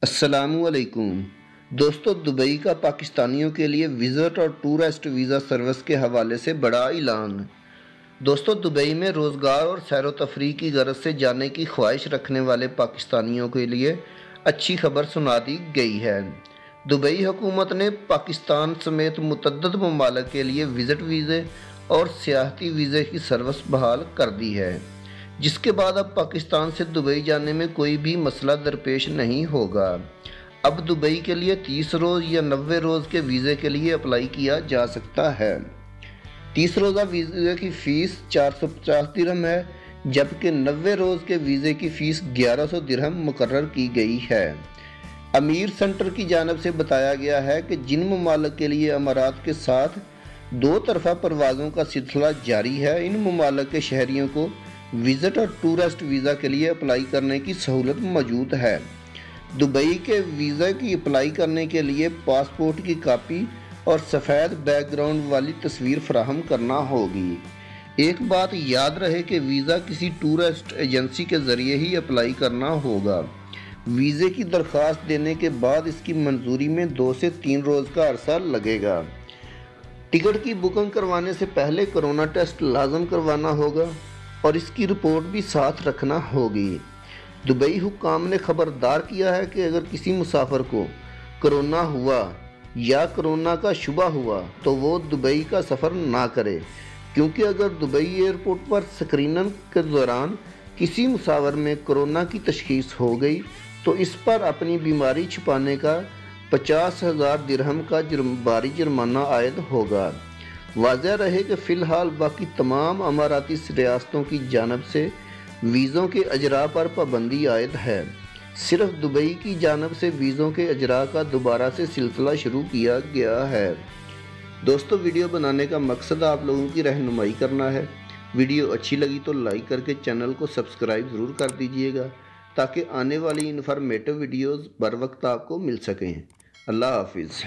अस्सलामुअलैकुम दोस्तों, दुबई का पाकिस्तानियों के लिए विज़िट और टूरिस्ट वीज़ा सर्विस के हवाले से बड़ा ऐलान। दोस्तों, दुबई में रोज़गार और सैर तफरीह की गरज से जाने की ख्वाहिश रखने वाले पाकिस्तानियों के लिए अच्छी खबर सुना दी गई है। दुबई हुकूमत ने पाकिस्तान समेत मुतअद्दिद ममालिक के लिए विज़िट वीज़े और सियाहती वीज़े की सर्विस बहाल कर दी है, जिसके बाद अब पाकिस्तान से दुबई जाने में कोई भी मसला दरपेश नहीं होगा। अब दुबई के लिए 30 रोज़ या 90 रोज़ के वीज़े के लिए अप्लाई किया जा सकता है। 30 रोज़ा वीज़े की फ़ीस 450 दिरहम है, जबकि 90 रोज़ के वीज़े की फ़ीस 1100 दिरहम मुकर्रर की गई है। अमीर सेंटर की जानब से बताया गया है कि जिन ममालिक के लिए अमारात के साथ दो तरफ़ा परवाज़ों का सिलसिला जारी है, इन ममालिक के शहरियों को विज़िट और टूरिस्ट वीज़ा के लिए अप्लाई करने की सहूलत मौजूद है। दुबई के वीज़ा की अप्लाई करने के लिए पासपोर्ट की कापी और सफ़ेद बैकग्राउंड वाली तस्वीर फराहम करना होगी। एक बात याद रहे कि वीज़ा किसी टूरिस्ट एजेंसी के ज़रिए ही अप्लाई करना होगा। वीज़े की दरख्वास्त देने के बाद इसकी मंजूरी में 2 से 3 रोज़ का अरसा लगेगा। टिकट की बुकिंग करवाने से पहले कोरोना टेस्ट लाजम करवाना होगा और इसकी रिपोर्ट भी साथ रखना होगी। दुबई हुक्काम ने खबरदार किया है कि अगर किसी मुसाफिर को कोरोना हुआ या कोरोना का शुबा हुआ तो वो दुबई का सफ़र ना करे, क्योंकि अगर दुबई एयरपोर्ट पर स्क्रीनिंग के दौरान किसी मुसाफिर में कोरोना की तशखीस हो गई तो इस पर अपनी बीमारी छुपाने का 50,000 दिरहम का भारी जुर्माना आयद होगा। वाज़ह रहे कि फ़िलहाल बाकी तमाम अमाराती रियासतों की जानब से वीज़ों के अजरा पर पाबंदी आयद है। सिर्फ दुबई की जानब से वीज़ों के अजरा का दोबारा से सिलसिला शुरू किया गया है। दोस्तों, वीडियो बनाने का मकसद आप लोगों की रहनुमाई करना है। वीडियो अच्छी लगी तो लाइक करके चैनल को सब्सक्राइब ज़रूर कर दीजिएगा, ताकि आने वाली इन्फॉर्मेटिव वीडियोज़ बर वक्त आपको मिल सकें। अल्लाह हाफिज़।